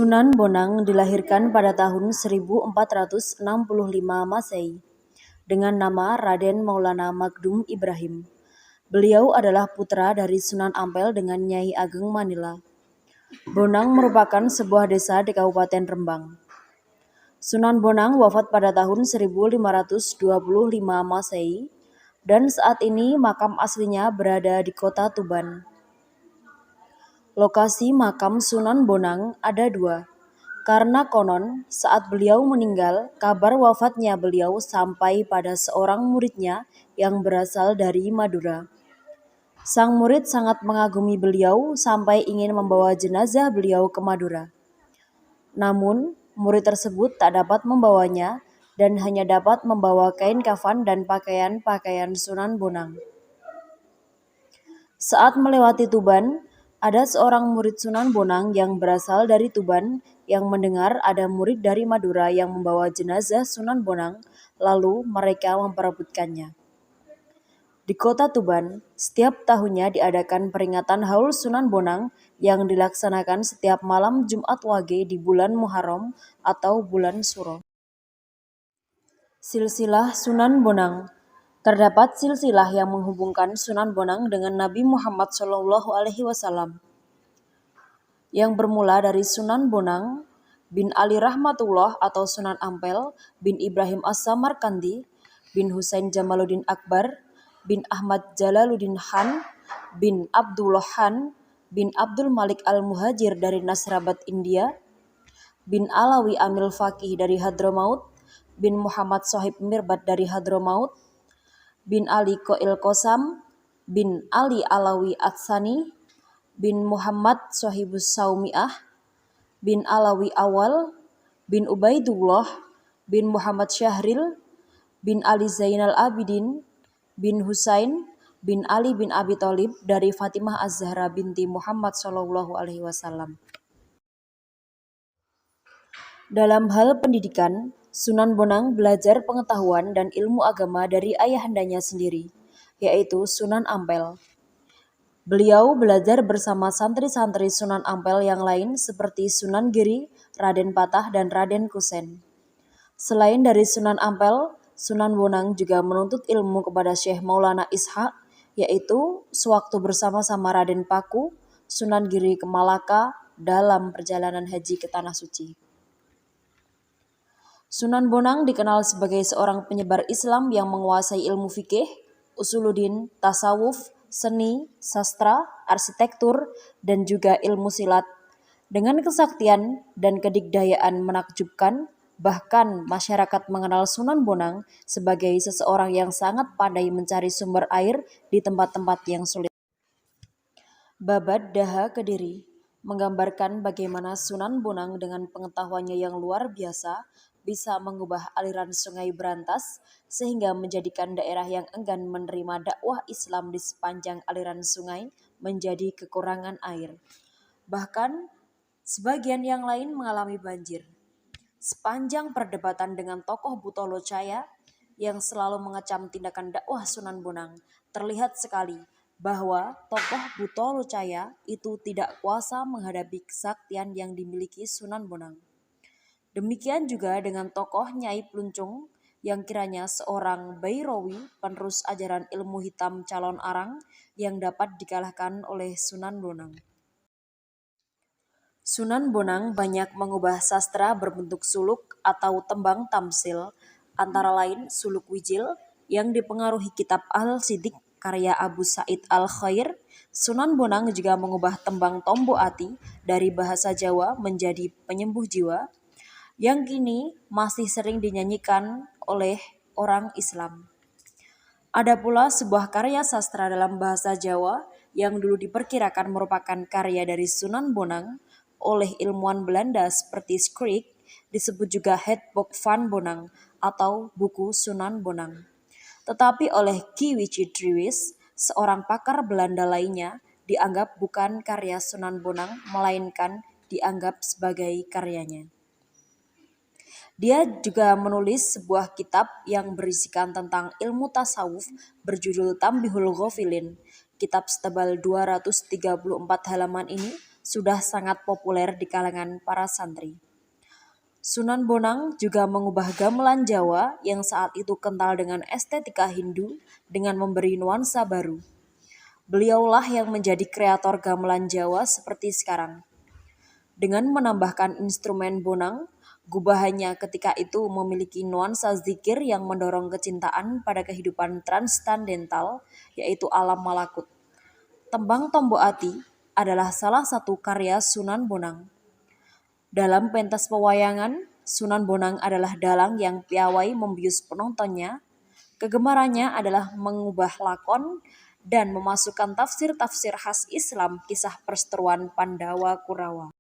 Sunan Bonang dilahirkan pada tahun 1465 Masehi dengan nama Raden Maulana Magdum Ibrahim. Beliau adalah putra dari Sunan Ampel dengan Nyai Ageng Manila. Bonang merupakan sebuah desa di Kabupaten Rembang. Sunan Bonang wafat pada tahun 1525 Masehi dan saat ini makam aslinya berada di kota Tuban. Lokasi makam Sunan Bonang ada dua, karena konon saat beliau meninggal, kabar wafatnya beliau sampai pada seorang muridnya yang berasal dari Madura. Sang murid sangat mengagumi beliau sampai ingin membawa jenazah beliau ke Madura. Namun, murid tersebut tak dapat membawanya dan hanya dapat membawa kain kafan dan pakaian-pakaian Sunan Bonang. Saat melewati Tuban, ada seorang murid Sunan Bonang yang berasal dari Tuban yang mendengar ada murid dari Madura yang membawa jenazah Sunan Bonang, lalu mereka memperebutkannya. Di kota Tuban, setiap tahunnya diadakan peringatan Haul Sunan Bonang yang dilaksanakan setiap malam Jumat Wage di bulan Muharram atau bulan Suro. Silsilah Sunan Bonang. Terdapat silsilah yang menghubungkan Sunan Bonang dengan Nabi Muhammad SAW yang bermula dari Sunan Bonang bin Ali Rahmatullah atau Sunan Ampel bin Ibrahim As-Samarkandi bin Husain Jamaluddin Akbar bin Ahmad Jalaluddin Khan bin Abdullah Khan bin Abdul Malik Al-Muhajir dari Nasrabad, India, bin Alawi Amil Faqih dari Hadramaut, bin Muhammad Sohib Mirbad dari Hadramaut, bin Ali Qoil Qosam, bin Ali Alawi Atsani, bin Muhammad Sohibus Saumiah, bin Alawi Awal, bin Ubaidullah, bin Muhammad Syahril, bin Ali Zainal Abidin, bin Husain, bin Ali bin Abi Thalib dari Fatimah Az-Zahra binti Muhammad SAW. Dalam hal pendidikan, Sunan Bonang belajar pengetahuan dan ilmu agama dari ayahandanya sendiri, yaitu Sunan Ampel. Beliau belajar bersama santri-santri Sunan Ampel yang lain seperti Sunan Giri, Raden Patah, dan Raden Kusen. Selain dari Sunan Ampel, Sunan Bonang juga menuntut ilmu kepada Syekh Maulana Ishaq, yaitu sewaktu bersama-sama Raden Paku, Sunan Giri ke Malaka dalam perjalanan haji ke Tanah Suci. Sunan Bonang dikenal sebagai seorang penyebar Islam yang menguasai ilmu fikih, usuluddin, tasawuf, seni, sastra, arsitektur, dan juga ilmu silat. Dengan kesaktian dan kedikdayaan menakjubkan, bahkan masyarakat mengenal Sunan Bonang sebagai seseorang yang sangat pandai mencari sumber air di tempat-tempat yang sulit. Babad Daha Kediri menggambarkan bagaimana Sunan Bonang dengan pengetahuannya yang luar biasa bisa mengubah aliran sungai Brantas sehingga menjadikan daerah yang enggan menerima dakwah Islam di sepanjang aliran sungai menjadi kekurangan air. Bahkan sebagian yang lain mengalami banjir. Sepanjang perdebatan dengan tokoh Butolo Caya yang selalu mengecam tindakan dakwah Sunan Bonang, terlihat sekali bahwa tokoh Butolo Caya itu tidak kuasa menghadapi kesaktian yang dimiliki Sunan Bonang. Demikian juga dengan tokoh Nyai Pluncung yang kiranya seorang Bairowi, penerus ajaran ilmu hitam calon arang yang dapat dikalahkan oleh Sunan Bonang. Sunan Bonang banyak mengubah sastra berbentuk suluk atau tembang tamsil, antara lain suluk Wijil yang dipengaruhi kitab Al-Siddiq karya Abu Sa'id Al-Khair. Sunan Bonang juga mengubah tembang Tombo Ati dari bahasa Jawa menjadi penyembuh jiwa, yang kini masih sering dinyanyikan oleh orang Islam. Ada pula sebuah karya sastra dalam bahasa Jawa yang dulu diperkirakan merupakan karya dari Sunan Bonang oleh ilmuwan Belanda seperti Skrick, disebut juga Het Boek van Bonang atau buku Sunan Bonang. Tetapi oleh Ki Wicitriwis, seorang pakar Belanda lainnya, dianggap bukan karya Sunan Bonang melainkan dianggap sebagai karyanya. Dia juga menulis sebuah kitab yang berisikan tentang ilmu tasawuf berjudul Tambihul Ghafilin. Kitab setebal 234 halaman ini sudah sangat populer di kalangan para santri. Sunan Bonang juga mengubah gamelan Jawa yang saat itu kental dengan estetika Hindu dengan memberi nuansa baru. Beliaulah yang menjadi kreator gamelan Jawa seperti sekarang. Dengan menambahkan instrumen bonang, gubahannya ketika itu memiliki nuansa zikir yang mendorong kecintaan pada kehidupan transandental, yaitu alam malakut. Tembang Tombo Ati adalah salah satu karya Sunan Bonang. Dalam pentas pewayangan, Sunan Bonang adalah dalang yang piawai membius penontonnya. Kegemarannya adalah mengubah lakon dan memasukkan tafsir-tafsir khas Islam kisah perseteruan Pandawa Kurawa.